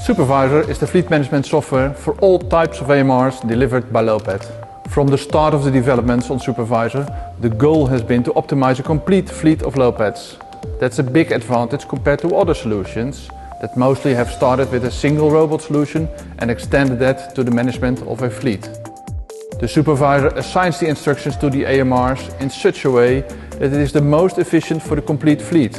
Supervisor is the fleet management software for all types of AMRs delivered by Lowpad. From the start of the developments on Supervisor, the goal has been to optimize a complete fleet of Lowpads. That's a big advantage compared to other solutions that mostly have started with a single robot solution and extended that to the management of a fleet. The Supervisor assigns the instructions to the AMRs in such a way that it is the most efficient for the complete fleet.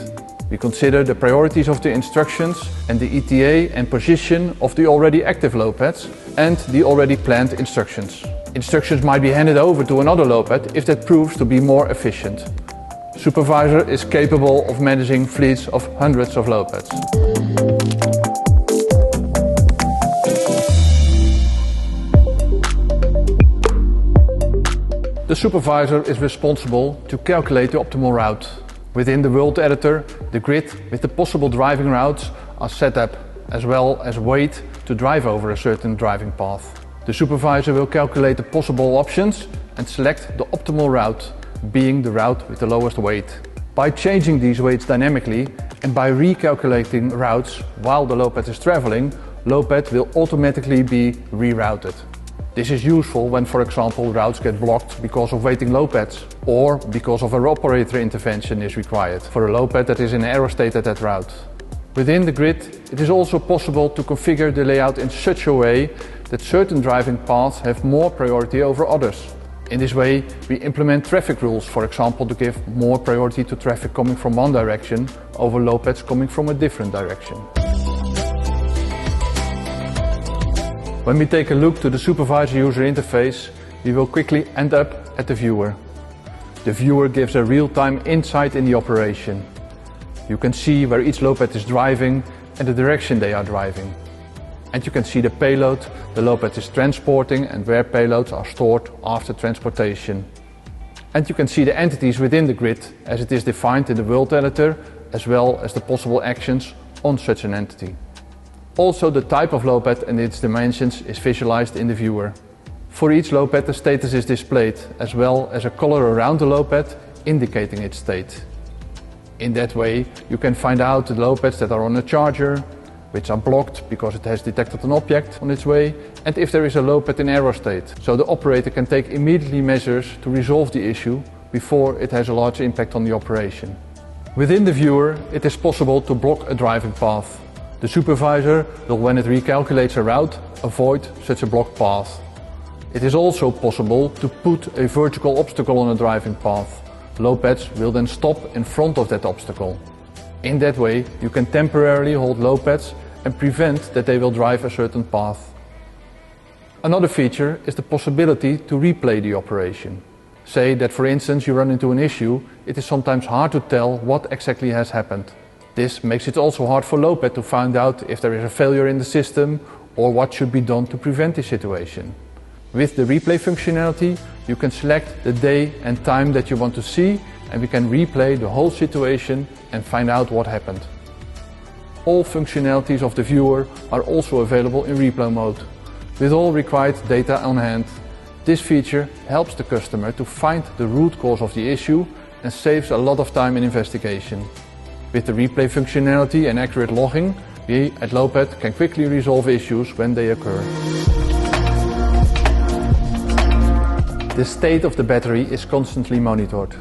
We consider the priorities of the instructions and the ETA and position of the already active Lowpads and the already planned instructions. Instructions might be handed over to another Lowpad if that proves to be more efficient. Supervisor is capable of managing fleets of hundreds of Lowpads. The Supervisor is responsible to calculate the optimal route. Within the world editor, the grid with the possible driving routes are set up, as well as weight to drive over a certain driving path. The Supervisor will calculate the possible options and select the optimal route, being the route with the lowest weight. By changing these weights dynamically and by recalculating routes while the Lowpad is traveling, Lowpad will automatically be rerouted. This is useful when, for example, routes get blocked because of waiting Lowpads or because of a operator intervention is required for a Lowpad that is in error state at that route. Within the grid, it is also possible to configure the layout in such a way that certain driving paths have more priority over others. In this way, we implement traffic rules, for example, to give more priority to traffic coming from one direction over Lowpads coming from a different direction. When we take a look to the Supervisor user interface, we will quickly end up at the viewer. The viewer gives a real-time insight in the operation. You can see where each Lowpad is driving and the direction they are driving. And you can see the payload the Lowpad is transporting and where payloads are stored after transportation. And you can see the entities within the grid as it is defined in the world editor, as well as the possible actions on such an entity. Also, the type of Lowpad and its dimensions is visualized in the viewer. For each Lowpad, the status is displayed, as well as a color around the Lowpad indicating its state. In that way, you can find out the Lowpads that are on a charger, which are blocked because it has detected an object on its way, and if there is a Lowpad in error state, so the operator can take immediately measures to resolve the issue before it has a large impact on the operation. Within the viewer, it is possible to block a driving path. The Supervisor will, when it recalculates a route, avoid such a blocked path. It is also possible to put a vertical obstacle on a driving path. Lowpads will then stop in front of that obstacle. In that way, you can temporarily hold Lowpads and prevent that they will drive a certain path. Another feature is the possibility to replay the operation. Say that, for instance, you run into an issue, it is sometimes hard to tell what exactly has happened. This makes it also hard for Lowpad to find out if there is a failure in the system or what should be done to prevent the situation. With the replay functionality, you can select the day and time that you want to see, and we can replay the whole situation and find out what happened. All functionalities of the viewer are also available in replay mode, with all required data on hand. This feature helps the customer to find the root cause of the issue and saves a lot of time in investigation. With the replay functionality and accurate logging, we at Lowpad can quickly resolve issues when they occur. The state of the battery is constantly monitored.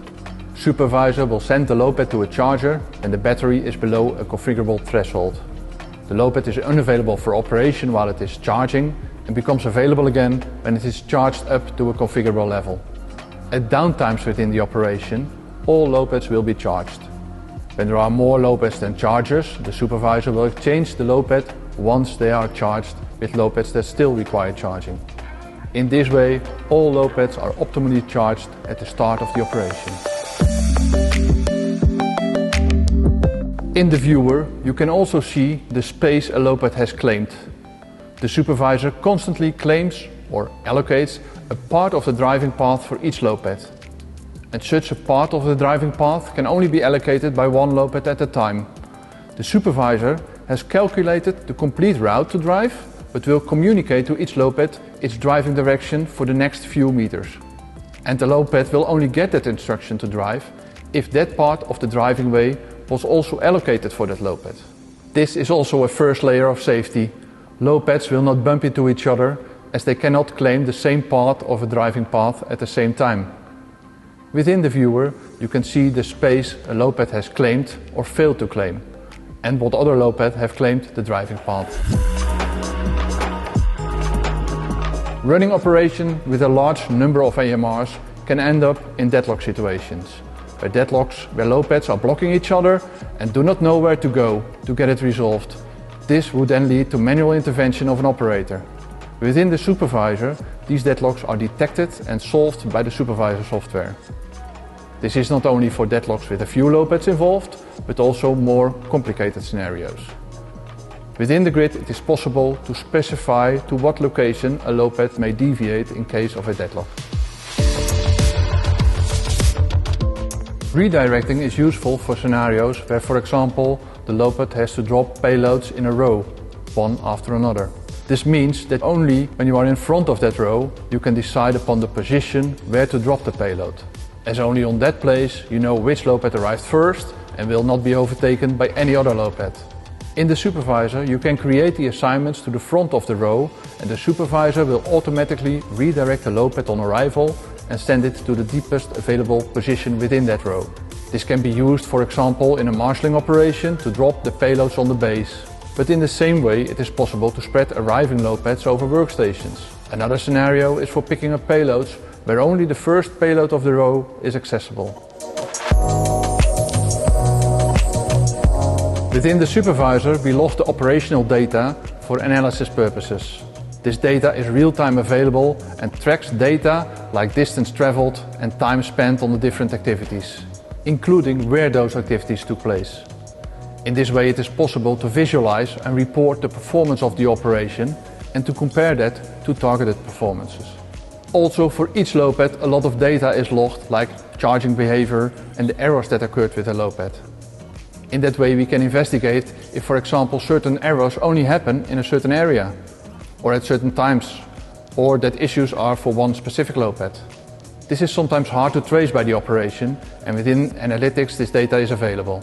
Supervisor will send the Lowpad to a charger when the battery is below a configurable threshold. The Lowpad is unavailable for operation while it is charging and becomes available again when it is charged up to a configurable level. At downtimes within the operation, all Lowpads will be charged. When there are more Lowpads than chargers, the Supervisor will exchange the Lowpad once they are charged with Lowpads that still require charging. In this way, all Lowpads are optimally charged at the start of the operation. In the viewer, you can also see the space a Lowpad has claimed. The Supervisor constantly claims or allocates a part of the driving path for each Lowpad. And such a part of the driving path can only be allocated by one Lowpad at a time. The Supervisor has calculated the complete route to drive, but will communicate to each Lowpad its driving direction for the next few meters. And the Lowpad will only get that instruction to drive if that part of the driving way was also allocated for that Lowpad. This is also a first layer of safety. Lowpads will not bump into each other as they cannot claim the same part of a driving path at the same time. Within the viewer, you can see the space a Lowpad has claimed or failed to claim, and what other Lowpads have claimed the driving path. Running operation with a large number of AMRs can end up in deadlock situations, where Lowpads are blocking each other and do not know where to go to get it resolved. This would then lead to manual intervention of an operator. Within the supervisor, these deadlocks are detected and solved by the supervisor software. This is not only for deadlocks with a few Lowpads involved, but also more complicated scenarios. Within the grid, it is possible to specify to what location a Lowpad may deviate in case of a deadlock. Redirecting is useful for scenarios where, for example, the Lowpad has to drop payloads in a row, one after another. This means that only when you are in front of that row, you can decide upon the position where to drop the payload, as only on that place you know which Lowpad arrived first and will not be overtaken by any other Lowpad. In the supervisor, you can create the assignments to the front of the row, and the supervisor will automatically redirect the Lowpad on arrival and send it to the deepest available position within that row. This can be used, for example, in a marshalling operation to drop the payloads on the base. But in the same way, it is possible to spread arriving Lowpads over workstations. Another scenario is for picking up payloads where only the first payload of the row is accessible. Within the supervisor, we log the operational data for analysis purposes. This data is real-time available and tracks data like distance traveled and time spent on the different activities, including where those activities took place. In this way, it is possible to visualize and report the performance of the operation and to compare that to targeted performances. Also, for each Lowpad, a lot of data is logged, like charging behavior and the errors that occurred with a Lowpad. In that way, we can investigate if, for example, certain errors only happen in a certain area, or at certain times, or that issues are for one specific Lowpad. This is sometimes hard to trace by the operation, and within analytics this data is available.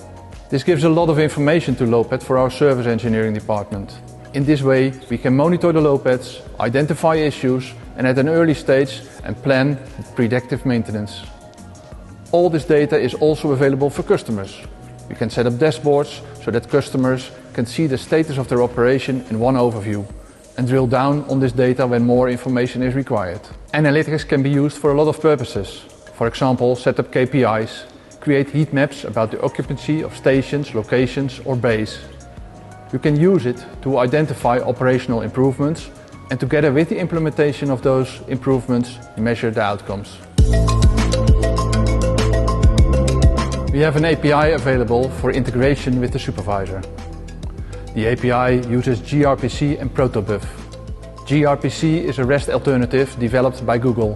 This gives a lot of information to Lowpad for our service engineering department. In this way, we can monitor the Lowpads, identify issues, and at an early stage and plan predictive maintenance. All this data is also available for customers. We can set up dashboards so that customers can see the status of their operation in one overview and drill down on this data when more information is required. Analytics can be used for a lot of purposes. For example, set up KPIs, create heat maps about the occupancy of stations, locations or bays. You can use it to identify operational improvements and together with the implementation of those improvements, measure the outcomes. We have an API available for integration with the supervisor. The API uses gRPC and protobuf. gRPC is a REST alternative developed by Google.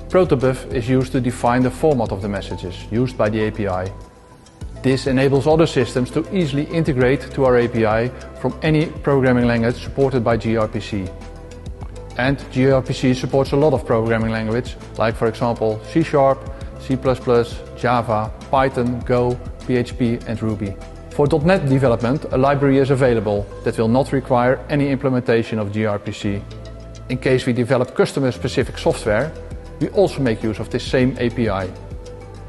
Protobuf is used to define the format of the messages used by the API. This enables other systems to easily integrate to our API from any programming language supported by gRPC. And gRPC supports a lot of programming language, like for example C#, C++, Java, Python, Go, PHP and Ruby. For .NET development, a library is available that will not require any implementation of gRPC. In case we develop customer-specific software, we also make use of this same API.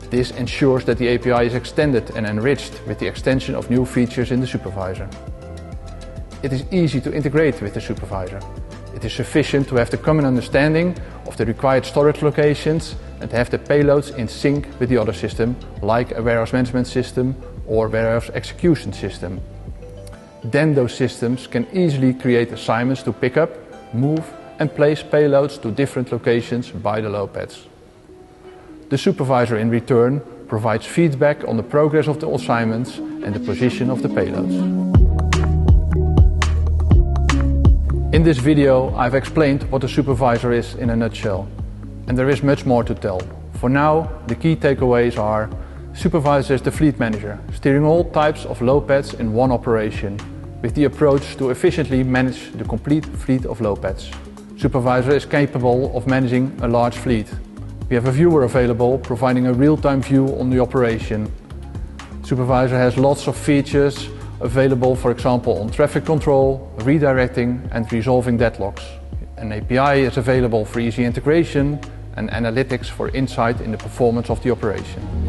This ensures that the API is extended and enriched with the extension of new features in the supervisor. It is easy to integrate with the supervisor. It is sufficient to have the common understanding of the required storage locations and have the payloads in sync with the other system, like a warehouse management system or warehouse execution system. Then those systems can easily create assignments to pick up, move and place payloads to different locations by the Lowpads. The supervisor in return provides feedback on the progress of the assignments and the position of the payloads. In this video, I've explained what a supervisor is in a nutshell, and there is much more to tell. For now, the key takeaways are: supervisor is the fleet manager, steering all types of Lowpads in one operation, with the approach to efficiently manage the complete fleet of Lowpads. Supervisor is capable of managing a large fleet. We have a viewer available, providing a real-time view on the operation. Supervisor has lots of features available for example on traffic control, redirecting and resolving deadlocks. An API is available for easy integration and analytics for insight in the performance of the operation.